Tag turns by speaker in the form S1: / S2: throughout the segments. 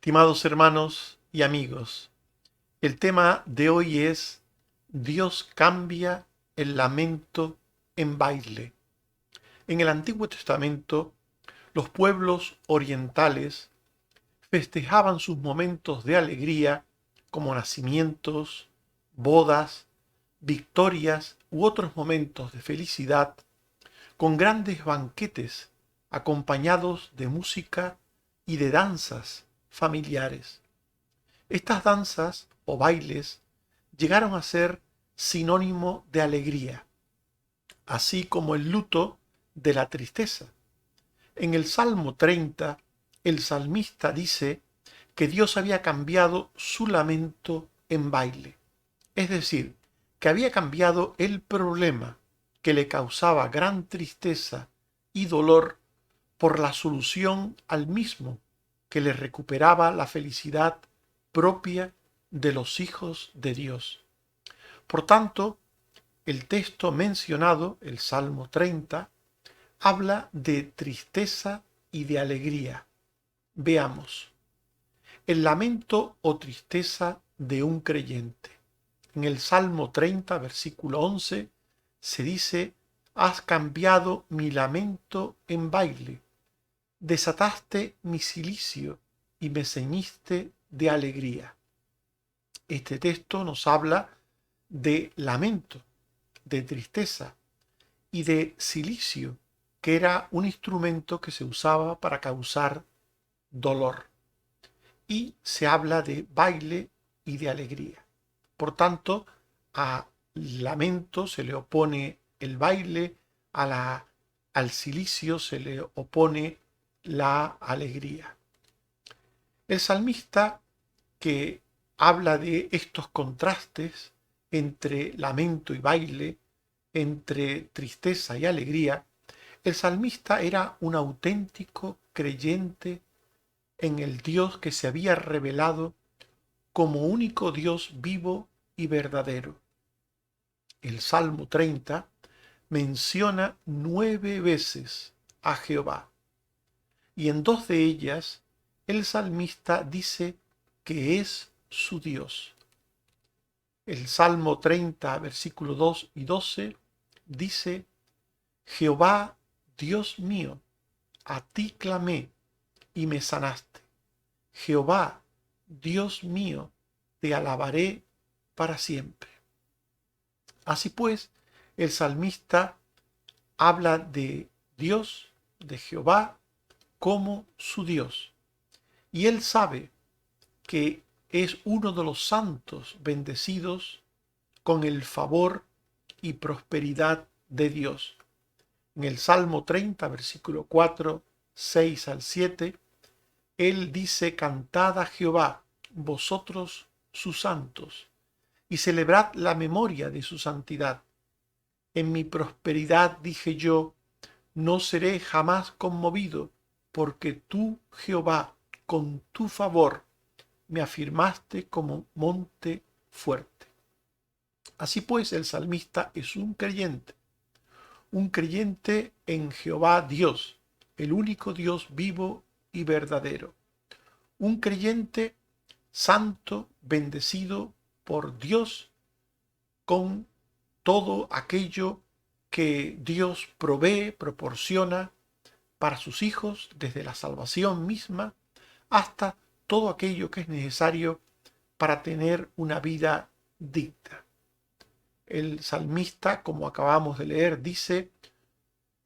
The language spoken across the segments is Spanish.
S1: Estimados hermanos y amigos, el tema de hoy es Dios cambia el lamento en baile. En el Antiguo Testamento, los pueblos orientales festejaban sus momentos de alegría como nacimientos, bodas, victorias u otros momentos de felicidad con grandes banquetes acompañados de música y de danzas familiares. Estas danzas o bailes llegaron a ser sinónimo de alegría, así como el luto de la tristeza. En el Salmo 30, el salmista dice que Dios había cambiado su lamento en baile, es decir, que había cambiado el problema que le causaba gran tristeza y dolor por la solución al mismo que le recuperaba la felicidad propia de los hijos de Dios. Por tanto, el texto mencionado, el Salmo 30, habla de tristeza y de alegría. Veamos. El lamento o tristeza de un creyente. En el Salmo 30, versículo 11, se dice, has cambiado mi lamento en baile, desataste mi cilicio y me ceñiste de alegría. Este texto nos habla de lamento, de tristeza y de cilicio, que era un instrumento que se usaba para causar dolor. Y se habla de baile y de alegría. Por tanto, a lamento se le opone el baile, al cilicio se le opone la alegría. El salmista que habla de estos contrastes entre lamento y baile, entre tristeza y alegría, el salmista era un auténtico creyente en el Dios que se había revelado como único Dios vivo y verdadero. El Salmo 30 menciona 9 veces a Jehová y en 2 de ellas el salmista dice que es su Dios. El Salmo 30, versículos 2 y 12 dice, Jehová, Dios mío, a ti clamé y me sanaste. Jehová, Dios mío, te alabaré para siempre. Así pues, el salmista habla de Dios, de Jehová, como su Dios. Y él sabe que es uno de los santos bendecidos con el favor y prosperidad de Dios. En el Salmo 30, versículo 4, 6 al 7, él dice, cantad a Jehová, vosotros sus santos, y celebrad la memoria de su santidad. En mi prosperidad dije yo, no seré jamás conmovido, porque tú, Jehová, con tu favor, me afirmaste como monte fuerte. Así pues, el salmista es un creyente en Jehová Dios, el único Dios vivo y verdadero, un creyente santo, bendecido por Dios con todo aquello que Dios provee, proporciona para sus hijos, desde la salvación misma hasta todo aquello que es necesario para tener una vida digna. El salmista, como acabamos de leer, dice,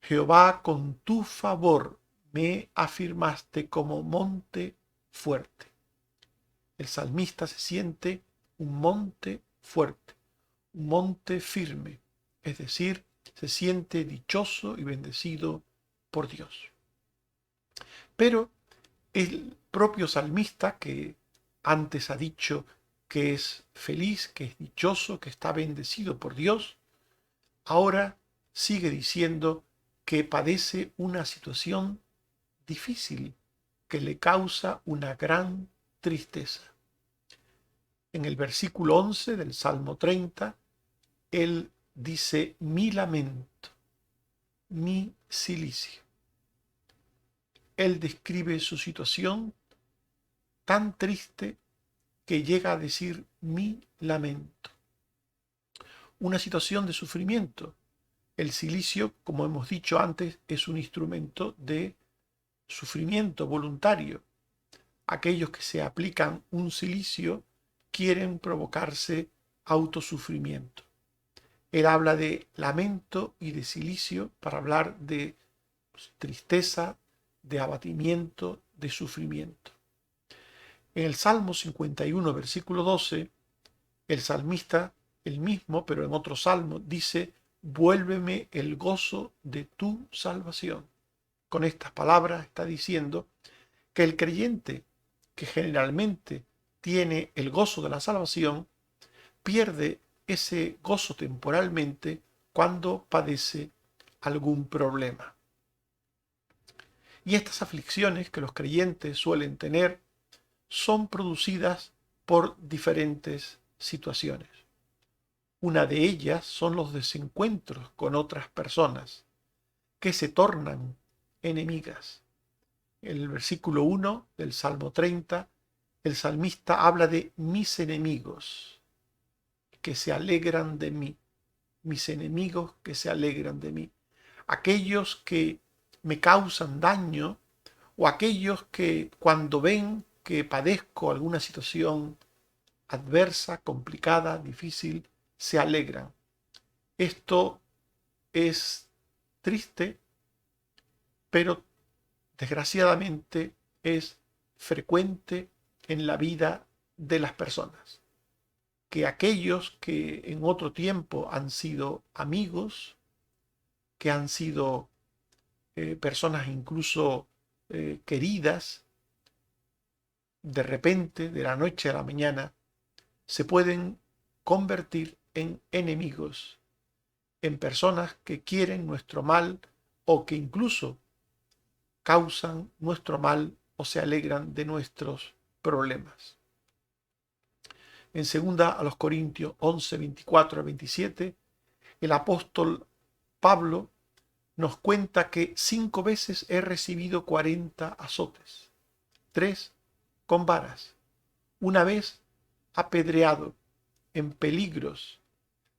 S1: Jehová, con tu favor me afirmaste como monte fuerte. El salmista se siente un monte fuerte, un monte firme, es decir, se siente dichoso y bendecido por Dios. Pero el propio salmista, que antes ha dicho que es feliz, que es dichoso, que está bendecido por Dios, ahora sigue diciendo que padece una situación difícil que le causa una gran tristeza. En el versículo 11 del Salmo 30, él dice, mi lamento, mi cilicio. Él describe su situación tan triste que llega a decir mi lamento. Una situación de sufrimiento. El cilicio, como hemos dicho antes, es un instrumento de sufrimiento voluntario. Aquellos que se aplican un cilicio quieren provocarse autosufrimiento. Él habla de lamento y de cilicio para hablar de tristeza, de abatimiento, de sufrimiento. En el Salmo 51, versículo 12, el salmista, el mismo, pero en otro salmo, dice: vuélveme el gozo de tu salvación. Con estas palabras está diciendo que el creyente, que generalmente tiene el gozo de la salvación, pierde ese gozo temporalmente cuando padece algún problema. Y estas aflicciones que los creyentes suelen tener son producidas por diferentes situaciones. Una de ellas son los desencuentros con otras personas que se tornan enemigas. En el versículo 1 del Salmo 30, el salmista habla de mis enemigos que se alegran de mí, mis enemigos que se alegran de mí, aquellos que me causan daño o aquellos que cuando ven que padezco alguna situación adversa, complicada, difícil, se alegran. Esto es triste, pero desgraciadamente es frecuente en la vida de las personas. Que aquellos que en otro tiempo han sido amigos, que han sido personas incluso queridas, de repente, de la noche a la mañana, se pueden convertir en enemigos, en personas que quieren nuestro mal o que incluso causan nuestro mal o se alegran de nuestros problemas. En 2 Corintios 11, 24 a 27, el apóstol Pablo nos cuenta que 5 veces he recibido 40 azotes, 3 con varas, una vez apedreado, en peligros,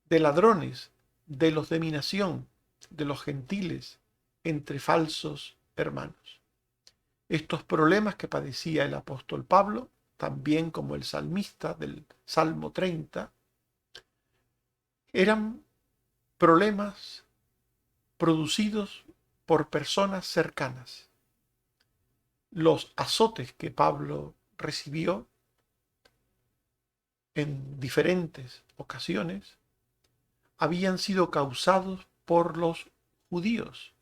S1: de ladrones, de los de mi nación, de los gentiles, entre falsos hermanos. Estos problemas que padecía el apóstol Pablo, también como el salmista del Salmo 30, eran problemas producidos por personas cercanas. Los azotes que Pablo recibió en diferentes ocasiones habían sido causados por los judíos,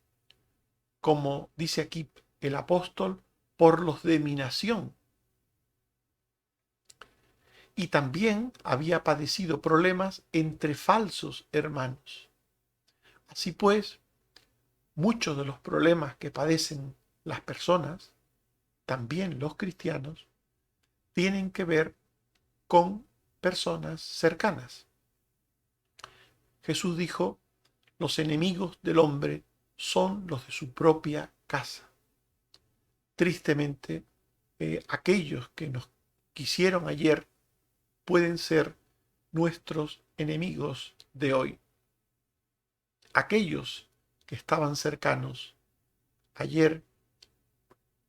S1: como dice aquí el apóstol, por los de mi nación. Y también había padecido problemas entre falsos hermanos. Así pues, muchos de los problemas que padecen las personas, también los cristianos, tienen que ver con personas cercanas. Jesús dijo: los enemigos del hombre son los de su propia casa. Tristemente, aquellos que nos quisieron ayer pueden ser nuestros enemigos de hoy. Aquellos que estaban cercanos ayer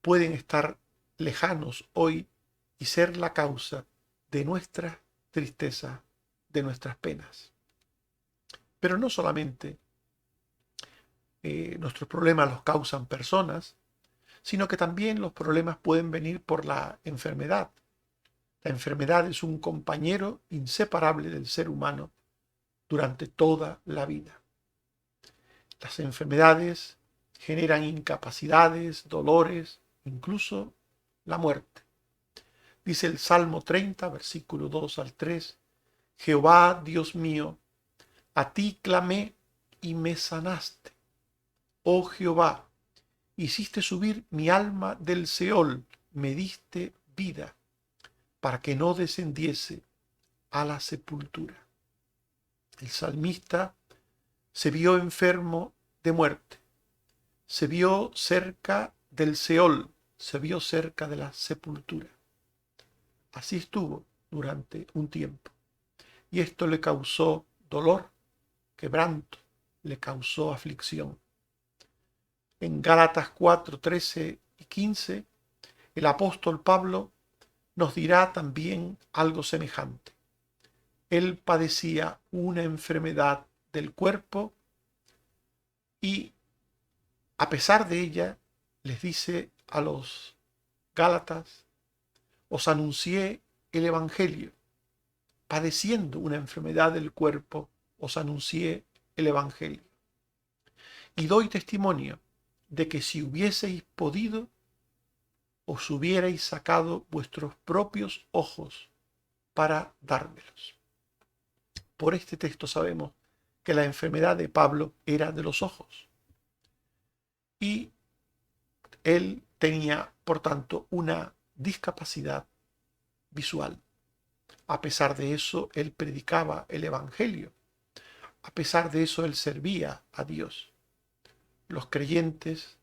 S1: pueden estar lejanos hoy y ser la causa de nuestra tristeza, de nuestras penas. Pero no solamente nuestros problemas los causan personas, sino que también los problemas pueden venir por la enfermedad. La enfermedad es un compañero inseparable del ser humano durante toda la vida. Las enfermedades generan incapacidades, dolores, incluso la muerte. Dice el Salmo 30, versículo 2 al 3, Jehová, Dios mío, a ti clamé y me sanaste. Oh Jehová, hiciste subir mi alma del Seol, me diste vida, para que no descendiese a la sepultura. El salmista se vio enfermo de muerte, se vio cerca del Seol, se vio cerca de la sepultura. Así estuvo durante un tiempo. Y esto le causó dolor, quebranto, le causó aflicción. En Gálatas 4, 13 y 15, el apóstol Pablo nos dirá también algo semejante. Él padecía una enfermedad del cuerpo y a pesar de ella les dice a los Gálatas, os anuncié el Evangelio. Padeciendo una enfermedad del cuerpo, os anuncié el Evangelio. Y doy testimonio de que si hubieseis podido, os hubierais sacado vuestros propios ojos para dármelos. Por este texto sabemos que la enfermedad de Pablo era de los ojos. Y él tenía, por tanto, una discapacidad visual. A pesar de eso, él predicaba el Evangelio. A pesar de eso, él servía a Dios. Los creyentes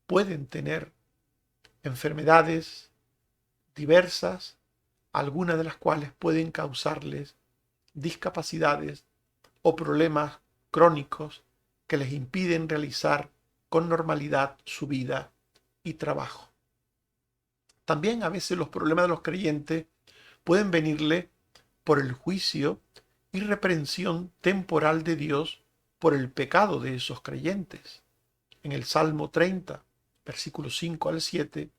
S1: pueden tener enfermedades diversas, algunas de las cuales pueden causarles discapacidades o problemas crónicos que les impiden realizar con normalidad su vida y trabajo. También a veces los problemas de los creyentes pueden venirle por el juicio y reprensión temporal de Dios por el pecado de esos creyentes. En el Salmo 30, versículos 5 al 7,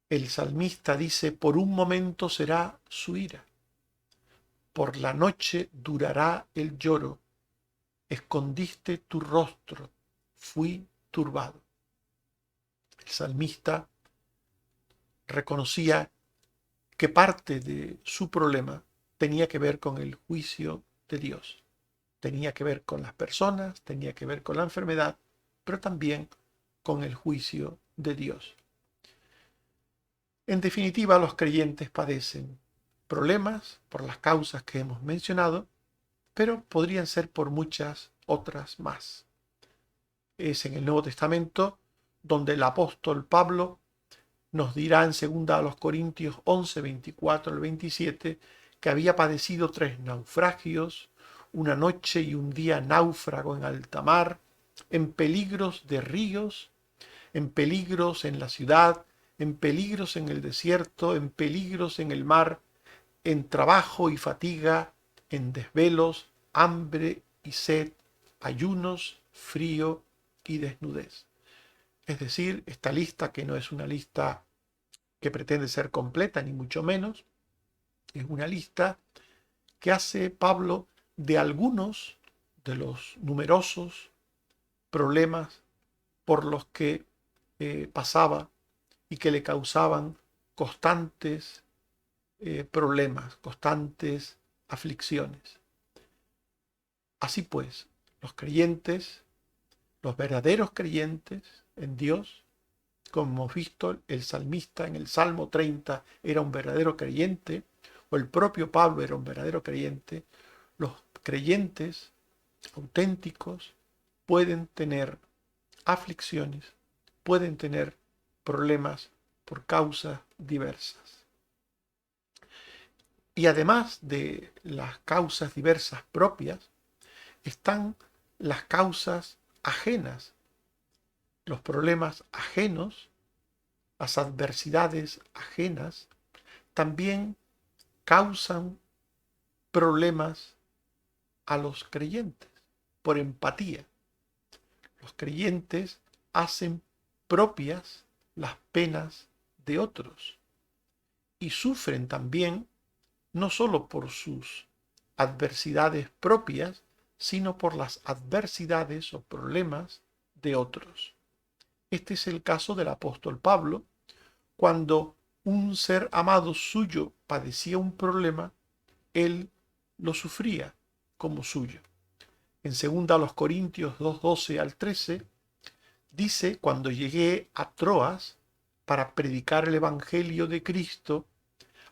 S1: el salmista dice, por un momento será su ira, por la noche durará el lloro, escondiste tu rostro, fui turbado. El salmista reconocía que parte de su problema tenía que ver con el juicio de Dios. Tenía que ver con las personas, tenía que ver con la enfermedad, pero también con el juicio de Dios. En definitiva, los creyentes padecen problemas por las causas que hemos mencionado, pero podrían ser por muchas otras más. Es en el Nuevo Testamento donde el apóstol Pablo nos dirá en 2 Corintios 11, 24 al 27, que había padecido 3 naufragios, una noche y un día náufrago en alta mar, en peligros de ríos, en peligros en la ciudad, en peligros en el desierto, en peligros en el mar, en trabajo y fatiga, en desvelos, hambre y sed, ayunos, frío y desnudez. Es decir, esta lista, que no es una lista que pretende ser completa, ni mucho menos, es una lista que hace Pablo de algunos de los numerosos problemas por los que pasaba y que le causaban constantes problemas, constantes aflicciones. Así pues, los creyentes, los verdaderos creyentes en Dios, como hemos visto, el salmista en el Salmo 30 era un verdadero creyente, o el propio Pablo era un verdadero creyente, los creyentes auténticos pueden tener aflicciones, pueden tener problemas por causas diversas. Y además de las causas diversas propias, están las causas ajenas, los problemas ajenos, las adversidades ajenas, también causan problemas a los creyentes por empatía. Los creyentes hacen propias las penas de otros y sufren también no solo por sus adversidades propias, sino por las adversidades o problemas de otros. Este es el caso del apóstol Pablo. Cuando un ser amado suyo padecía un problema, él lo sufría como suyo. En 2 Corintios 2:12 al 13, dice, cuando llegué a Troas para predicar el Evangelio de Cristo,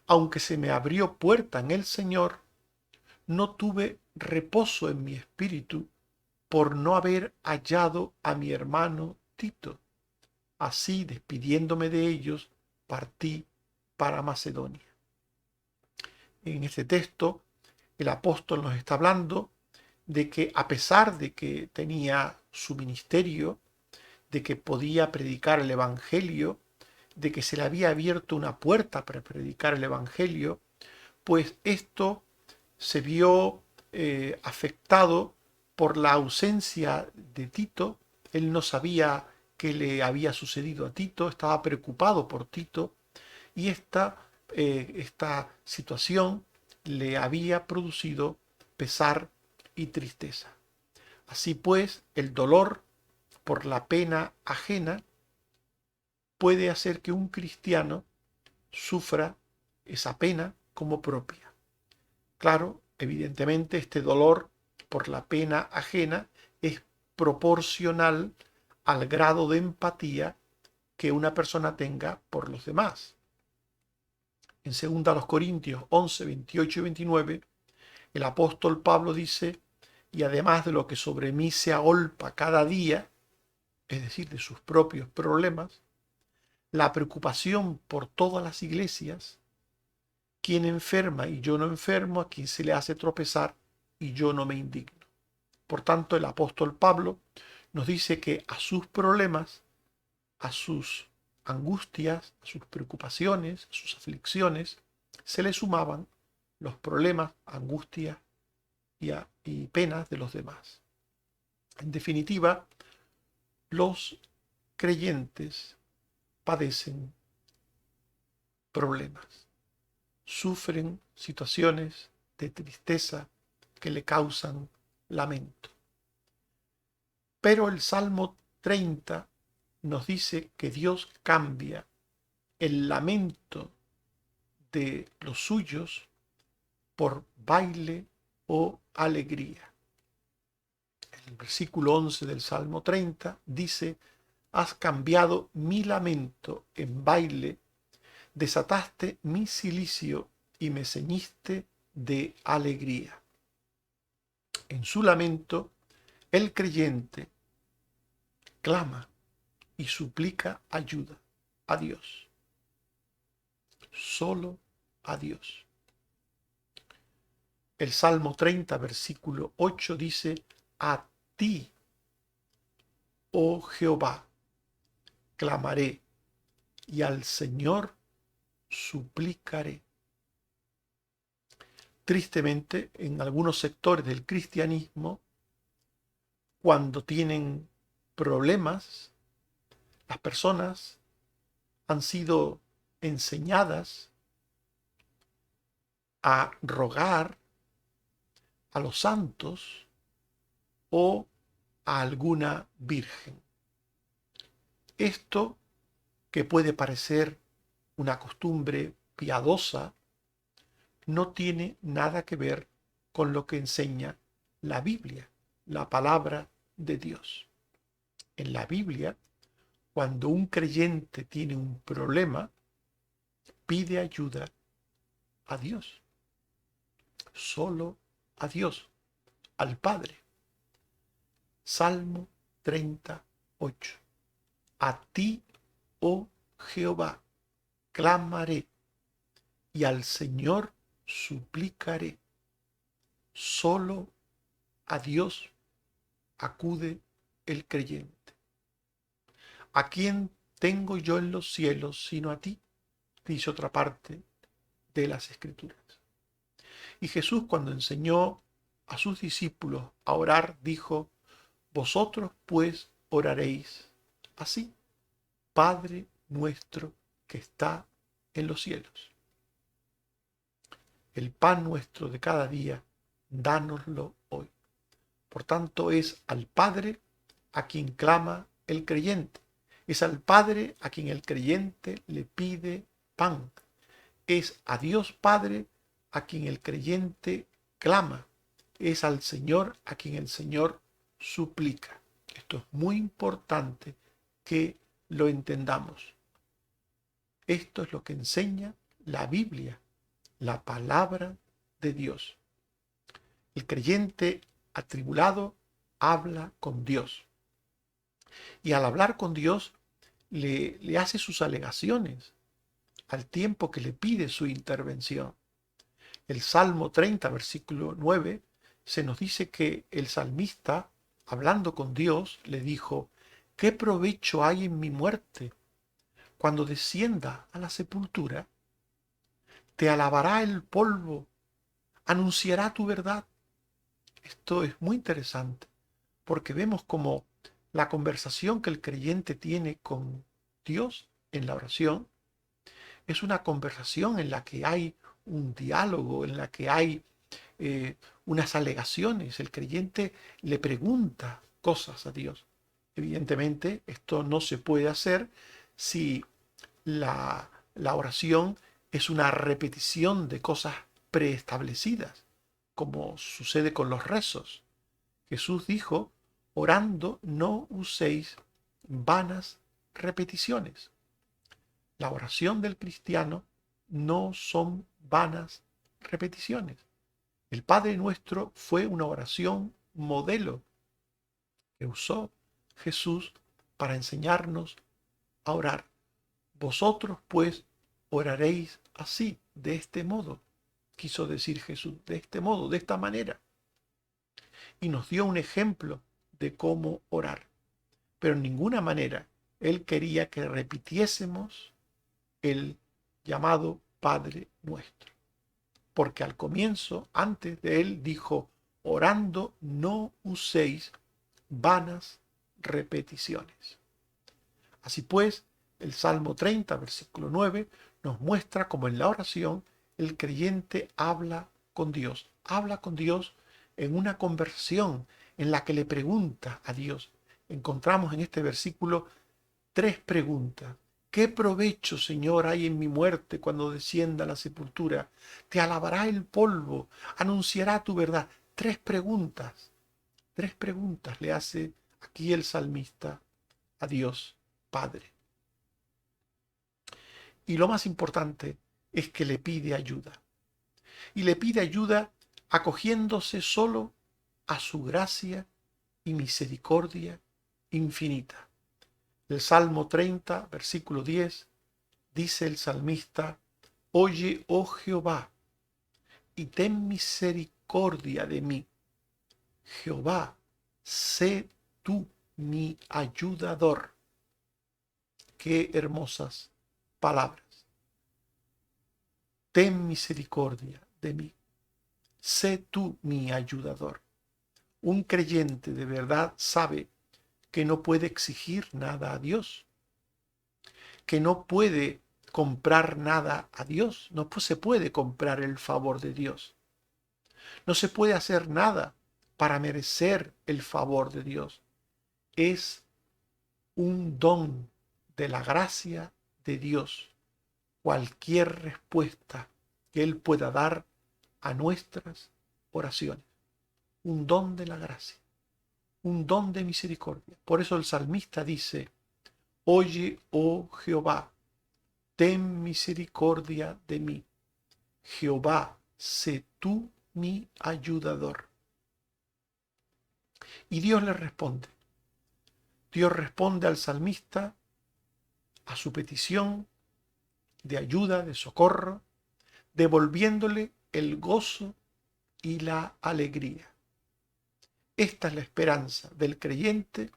S1: aunque se me abrió puerta en el Señor, no tuve reposo en mi espíritu por no haber hallado a mi hermano Tito. Así, despidiéndome de ellos, partí para Macedonia. En este texto, el apóstol nos está hablando de que a pesar de que tenía su ministerio, de que podía predicar el Evangelio, de que se le había abierto una puerta para predicar el Evangelio, pues esto se vio afectado por la ausencia de Tito. Él no sabía qué le había sucedido a Tito, estaba preocupado por Tito, y esta situación le había producido pesar y tristeza. Así pues, el dolor por la pena ajena puede hacer que un cristiano sufra esa pena como propia. Claro, evidentemente este dolor por la pena ajena es proporcional al grado de empatía que una persona tenga por los demás. En 2 Corintios 11, 28 y 29, el apóstol Pablo dice: y además de lo que sobre mí se agolpa cada día, es decir, de sus propios problemas, la preocupación por todas las iglesias, quien enferma y yo no enfermo, a quien se le hace tropezar y yo no me indigno. Por tanto, el apóstol Pablo nos dice que a sus problemas, a sus angustias, a sus preocupaciones, a sus aflicciones, se le sumaban los problemas, angustias y penas de los demás. En definitiva, los creyentes padecen problemas, sufren situaciones de tristeza que le causan lamento. Pero el Salmo 30 nos dice que Dios cambia el lamento de los suyos por baile o alegría. El versículo 11 del Salmo 30 dice: has cambiado mi lamento en baile, desataste mi cilicio y me ceñiste de alegría. En su lamento, el creyente clama y suplica ayuda a Dios, solo a Dios. El Salmo 30, versículo 8 dice: a ti, oh Jehová, clamaré y al Señor suplicaré. Tristemente, en algunos sectores del cristianismo, cuando tienen problemas, las personas han sido enseñadas a rogar a los santos o a alguna virgen. Esto, que puede parecer una costumbre piadosa, no tiene nada que ver con lo que enseña la Biblia, la palabra de Dios. En la Biblia, cuando un creyente tiene un problema, pide ayuda a Dios, solo a Dios, al Padre. Salmo 38. A ti, oh Jehová, clamaré y al Señor suplicaré. Solo a Dios acude el creyente. ¿A quién tengo yo en los cielos sino a ti?, dice otra parte de las Escrituras. Y Jesús, cuando enseñó a sus discípulos a orar, dijo: vosotros pues oraréis así: Padre nuestro que está en los cielos. El pan nuestro de cada día, dánoslo hoy. Por tanto, es al Padre a quien clama el creyente. Es al Padre a quien el creyente le pide pan. Es a Dios Padre a quien el creyente clama. Es al Señor a quien el Señor suplica. Esto es muy importante que lo entendamos. Esto es lo que enseña la Biblia, la palabra de Dios. El creyente atribulado habla con Dios. Y al hablar con Dios, le hace sus alegaciones al tiempo que le pide su intervención. el Salmo 30, versículo 9, se nos dice que el salmista, hablando con Dios, le dijo: ¿qué provecho hay en mi muerte? Cuando descienda a la sepultura, te alabará el polvo, anunciará tu verdad. Esto es muy interesante, porque vemos como la conversación que el creyente tiene con Dios en la oración es una conversación en la que hay un diálogo, en la que hay unas alegaciones. El creyente le pregunta cosas a Dios. Evidentemente, esto no se puede hacer si la oración es una repetición de cosas preestablecidas, como sucede con los rezos. Jesús dijo: orando no uséis vanas repeticiones. La oración del cristiano no son vanas repeticiones. El Padre Nuestro fue una oración modelo que usó Jesús para enseñarnos a orar. Vosotros pues oraréis así, de este modo, quiso decir Jesús, de este modo, de esta manera. Y nos dio un ejemplo de cómo orar. Pero en ninguna manera Él quería que repitiésemos el llamado Padre Nuestro. Porque al comienzo, antes de Él, dijo: orando no uséis vanas repeticiones. Así pues, el Salmo 30, versículo 9, nos muestra cómo en la oración el creyente habla con Dios en una conversación en la que le pregunta a Dios. Encontramos en este versículo tres preguntas. ¿Qué provecho, Señor, hay en mi muerte cuando descienda a la sepultura? Te alabará el polvo, anunciará tu verdad. Tres preguntas le hace aquí el salmista a Dios Padre. Y lo más importante es que le pide ayuda. Y le pide ayuda acogiéndose solo a su gracia y misericordia infinita. El Salmo 30, versículo 10, dice el salmista: oye, oh Jehová, y ten misericordia de mí. Jehová, sé tú mi ayudador. Qué hermosas palabras. Ten misericordia de mí. Sé tú mi ayudador. Un creyente de verdad sabe que no puede exigir nada a Dios, que no puede comprar nada a Dios, no se puede comprar el favor de Dios. No se puede hacer nada para merecer el favor de Dios. Es un don de la gracia de Dios cualquier respuesta que Él pueda dar a nuestras oraciones. Un don de la gracia, un don de misericordia. Por eso el salmista dice: oye, oh Jehová, ten misericordia de mí. Jehová, sé tú mi ayudador. Y Dios le responde. Dios responde al salmista a su petición de ayuda, de socorro, devolviéndole el gozo y la alegría. Esta es la esperanza del creyente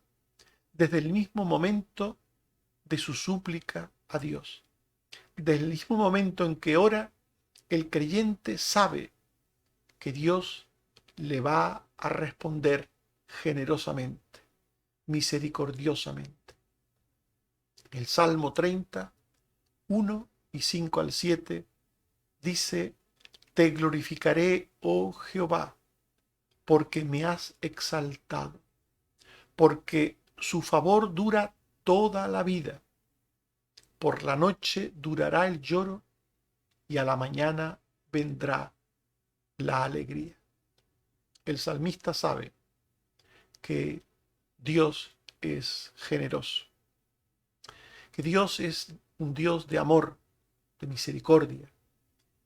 S1: desde el mismo momento de su súplica a Dios. Desde el mismo momento en que ora, el creyente sabe que Dios le va a responder generosamente, misericordiosamente. El Salmo 30, 1 y 5 al 7 dice: te glorificaré, oh Jehová, porque me has exaltado, porque su favor dura toda la vida. Por la noche durará el lloro y a la mañana vendrá la alegría. El salmista sabe que Dios es generoso, que Dios es un Dios de amor, de misericordia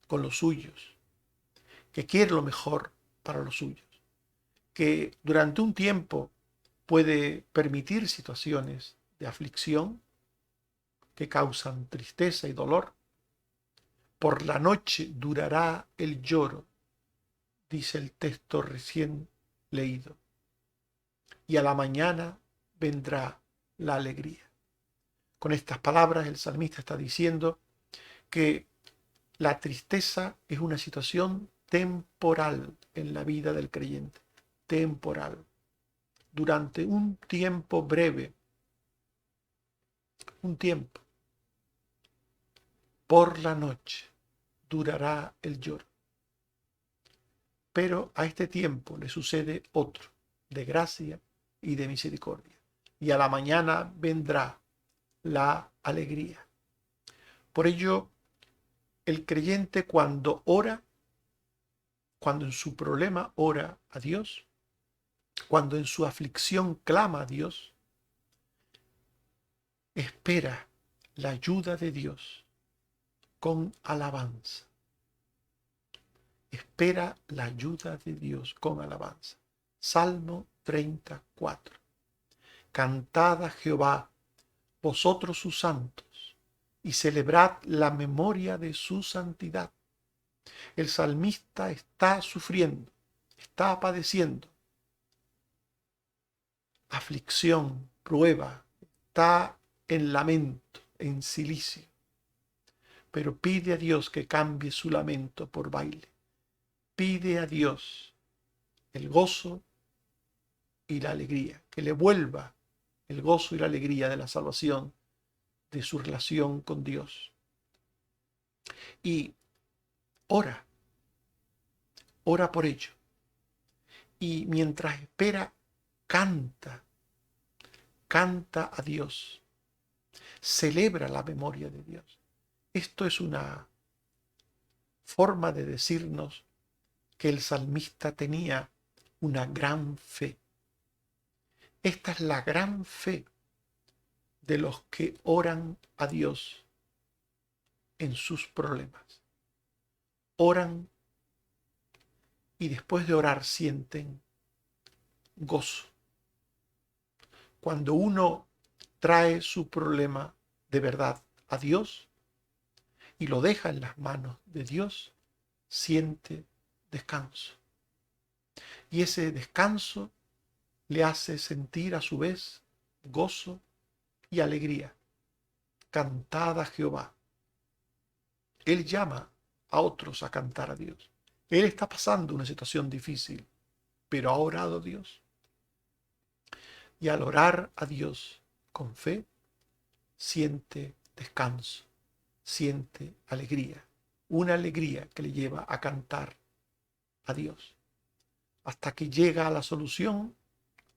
S1: con los suyos, que quiere lo mejor para los suyos, que durante un tiempo puede permitir situaciones de aflicción que causan tristeza y dolor, Por la noche durará el lloro, dice el texto recién leído, y a la mañana vendrá la alegría. Con estas palabras el salmista está diciendo que la tristeza es una situación temporal en la vida del creyente, temporal, durante un tiempo breve, un tiempo. Por la noche durará el lloro. Pero a este tiempo le sucede otro, de gracia y de misericordia. Y a la mañana vendrá la alegría. Por ello, el creyente cuando ora, cuando en su problema ora a Dios, cuando en su aflicción clama a Dios, espera la ayuda de Dios con alabanza. Espera la ayuda de Dios con alabanza. Salmo 34. Cantad a Jehová, vosotros sus santos, y celebrad la memoria de su santidad. El salmista está sufriendo, está padeciendo aflicción, prueba, está en lamento, en cilicio, pero pide a Dios que cambie su lamento por baile. Pide a Dios el gozo y la alegría, que le vuelva el gozo y la alegría de la salvación, de su relación con Dios. Y ora, ora por ello. Y mientras espera, canta, canta a Dios, celebra la memoria de Dios. Esto es una forma de decirnos que el salmista tenía una gran fe. Esta es la gran fe de los que oran a Dios en sus problemas. Oran y después de orar sienten gozo. Cuando uno trae su problema de verdad a Dios y lo deja en las manos de Dios, siente descanso. Y ese descanso le hace sentir a su vez gozo y alegría. Cantad a Jehová. Él llama a otros a cantar a Dios. Él está pasando una situación difícil, pero ha orado a Dios. Y al orar a Dios con fe, siente descanso, siente alegría. Una alegría que le lleva a cantar a Dios. Hasta que llega a la solución,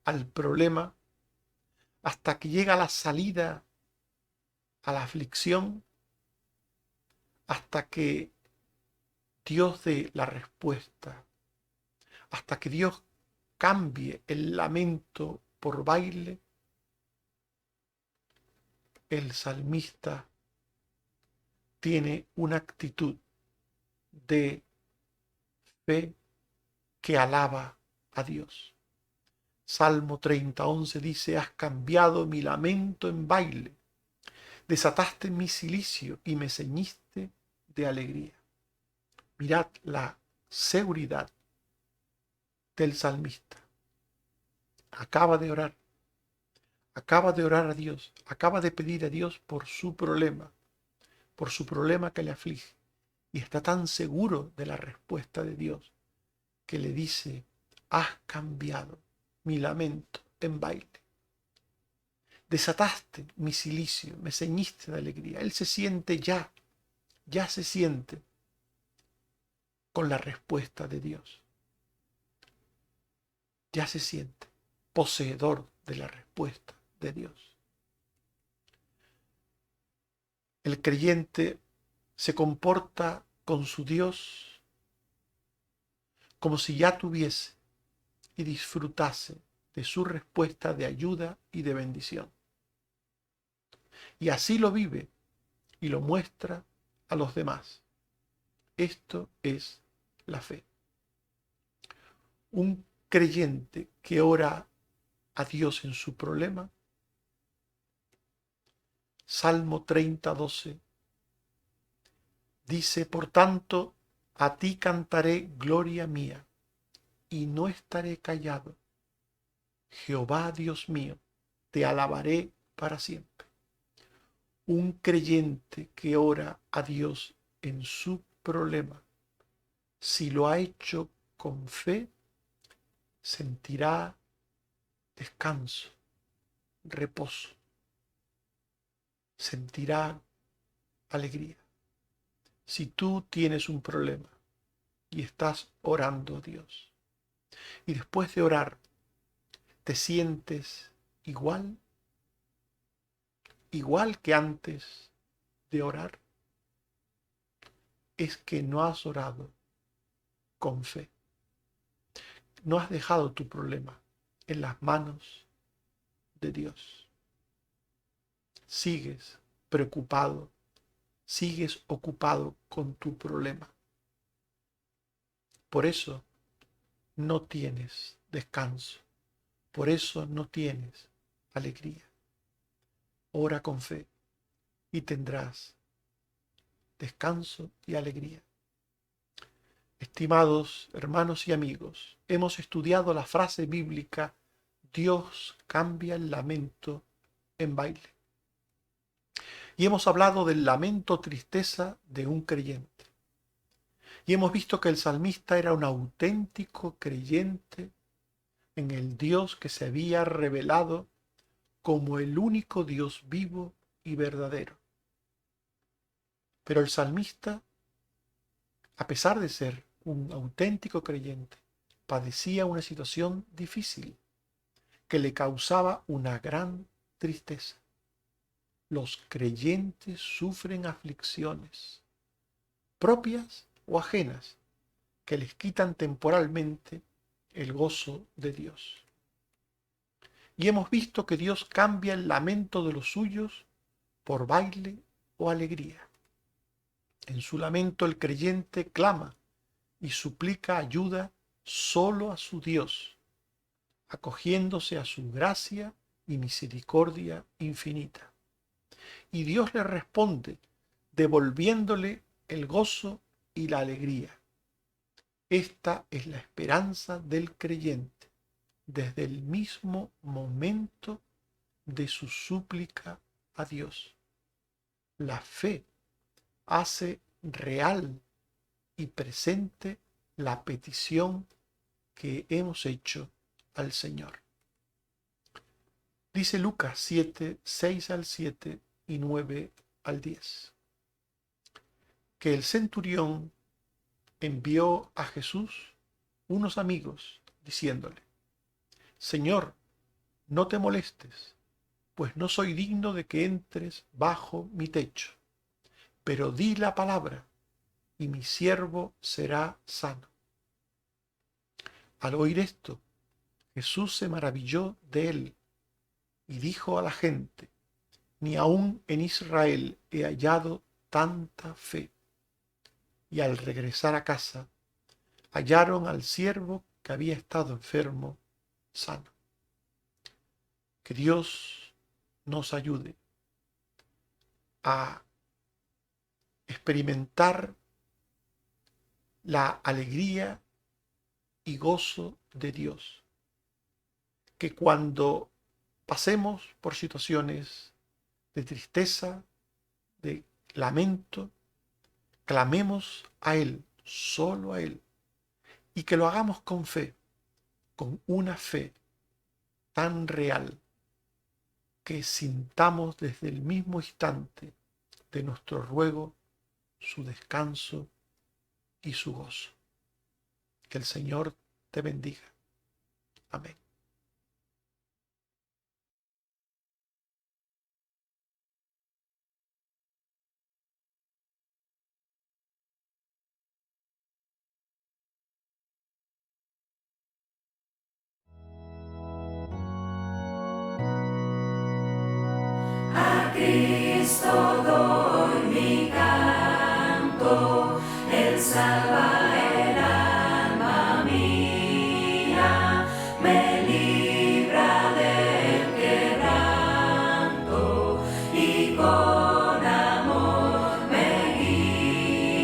S1: al problema, hasta que llega a la salida a la aflicción, hasta que Dios dé la respuesta, hasta que Dios cambie el lamento por baile, el salmista tiene una actitud de fe que alaba a Dios. Salmo 30:11 dice: has cambiado mi lamento en baile, desataste mi cilicio y me ceñiste de alegría. Mirad la seguridad del salmista. Acaba de orar a Dios, acaba de pedir a Dios por su problema que le aflige, y está tan seguro de la respuesta de Dios que le dice: has cambiado mi lamento en baile, desataste mi cilicio, me ceñiste de alegría. Él se siente ya se siente con la respuesta de Dios, ya se siente poseedor de la respuesta de Dios. El creyente se comporta con su Dios como si ya tuviese y disfrutase de su respuesta de ayuda y de bendición. Y así lo vive y lo muestra a los demás. Esto es la fe. Un creyente que ora a Dios en su problema, Salmo 30:12, Dice, por tanto, a ti cantaré gloria mía, y no estaré callado. Jehová Dios mío, te alabaré para siempre. Un creyente que ora a Dios en su problema, si lo ha hecho con fe, sentirá descanso, reposo, sentirá alegría. Si tú tienes un problema y estás orando a Dios, y después de orar te sientes igual, igual que antes de orar, es que no has orado con fe. No has dejado tu problema en las manos de Dios. Sigues preocupado, sigues ocupado con tu problema. Por eso no tienes descanso, por eso no tienes alegría. Ora con fe y tendrás descanso y alegría. Estimados hermanos y amigos, hemos estudiado la frase bíblica: Dios cambia el lamento en baile. Y hemos hablado del lamento o tristeza de un creyente. Y hemos visto que el salmista era un auténtico creyente en el Dios que se había revelado como el único Dios vivo y verdadero. Pero el salmista, a pesar de ser un auténtico creyente, padecía una situación difícil que le causaba una gran tristeza. Los creyentes sufren aflicciones propias o ajenas que les quitan temporalmente el gozo de Dios. Y hemos visto que Dios cambia el lamento de los suyos por baile o alegría. En su lamento el creyente clama y suplica ayuda solo a su Dios, acogiéndose a su gracia y misericordia infinita. Y Dios le responde, devolviéndole el gozo y la alegría. Esta es la esperanza del creyente desde el mismo momento de su súplica a Dios. La fe hace real y presente la petición que hemos hecho al Señor. Dice Lucas 7, 6 al 7 y 9 al 10, que el centurión envió a Jesús unos amigos diciéndole: Señor, no te molestes, pues no soy digno de que entres bajo mi techo, pero di la palabra y mi siervo será sano. Al oír esto, Jesús se maravilló de él y dijo a la gente: ni aun en Israel he hallado tanta fe. Y al regresar a casa, hallaron al siervo que había estado enfermo sano. Que Dios nos ayude a experimentar la alegría y gozo de Dios. Que cuando pasemos por situaciones de tristeza, de lamento, clamemos a Él, solo a Él, y que lo hagamos con fe, con una fe tan real que sintamos desde el mismo instante de nuestro ruego su descanso y su gozo. Que el Señor te bendiga. Amén.
S2: Cristo doy mi canto, Él salva el alma mía, me libra del quebranto y con amor me guía.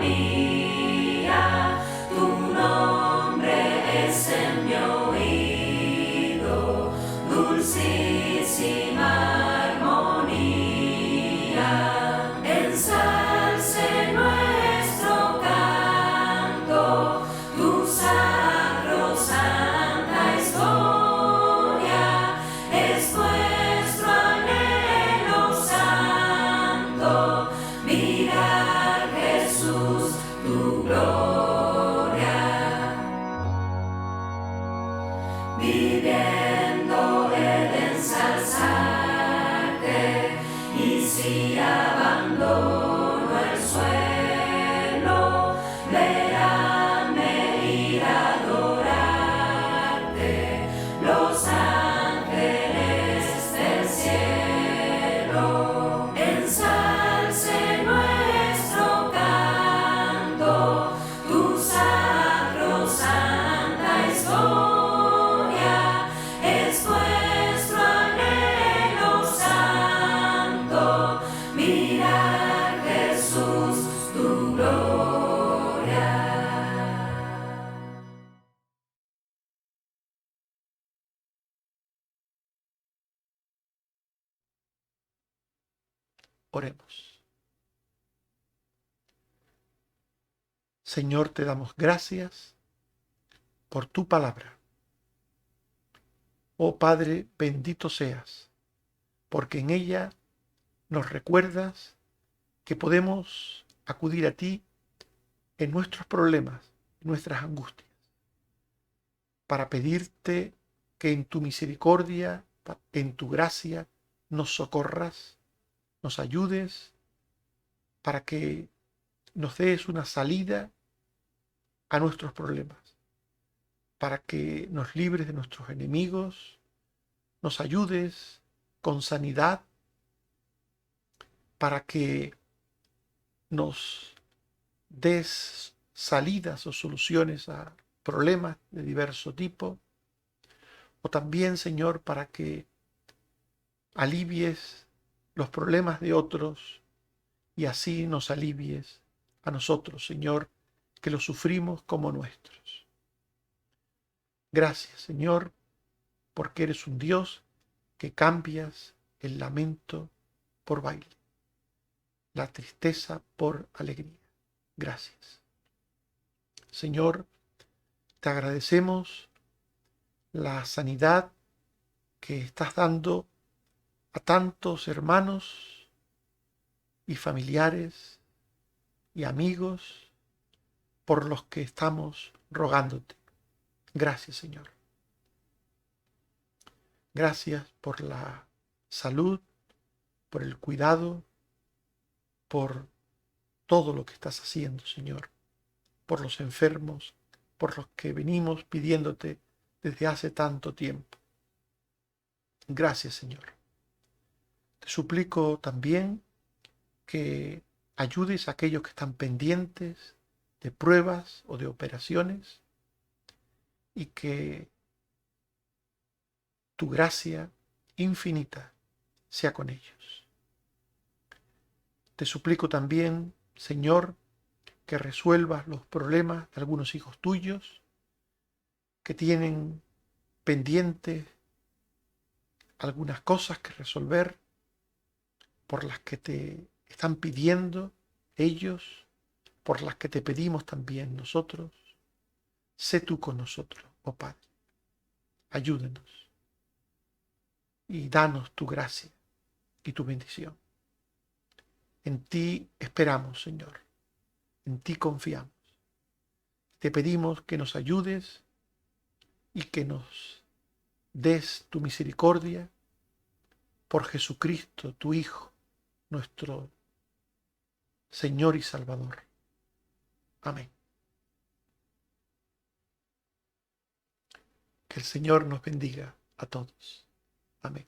S2: mía, tu nombre es en mi oído, dulcísima armonía. Ensalce nuestro canto, tu sacrosanta historia, es nuestro anhelo santo, mirar Jesús tu gloria. Viviendo el ensalzarte, y si abandono el suelo, veránme ir a adorarte los ángeles del cielo. Ensalce nuestro canto, tu sacrosanta historia, es nuestro anhelo santo, mirar Jesús tu gloria.
S1: Oremos. Señor, te damos gracias por tu palabra. Oh Padre, bendito seas, porque en ella nos recuerdas que podemos acudir a ti en nuestros problemas, en nuestras angustias, para pedirte que en tu misericordia, en tu gracia, nos socorras, nos ayudes, para que nos des una salida a nuestros problemas, para que nos libres de nuestros enemigos, nos ayudes con sanidad, para que nos des salidas o soluciones a problemas de diverso tipo, o también, Señor, para que alivies los problemas de otros y así nos alivies a nosotros, Señor, que los sufrimos como nuestros. Gracias, Señor, porque eres un Dios que cambias el lamento por baile, la tristeza por alegría. Gracias. Señor, te agradecemos la sanidad que estás dando a tantos hermanos y familiares y amigos por los que estamos rogándote. Gracias, Señor. Gracias por la salud, por el cuidado, por todo lo que estás haciendo, Señor, por los enfermos, por los que venimos pidiéndote desde hace tanto tiempo. Gracias, Señor. Te suplico también que ayudes a aquellos que están pendientes de pruebas o de operaciones y que tu gracia infinita sea con ellos. Te suplico también, Señor, que resuelvas los problemas de algunos hijos tuyos que tienen pendientes algunas cosas que resolver, por las que te están pidiendo ellos, por las que te pedimos también nosotros. Sé tú con nosotros, oh Padre. Ayúdenos y danos tu gracia y tu bendición. En ti esperamos, Señor. En ti confiamos. Te pedimos que nos ayudes y que nos des tu misericordia por Jesucristo, tu Hijo, nuestro Señor y Salvador. Amén. Que el Señor nos bendiga a todos. Amén.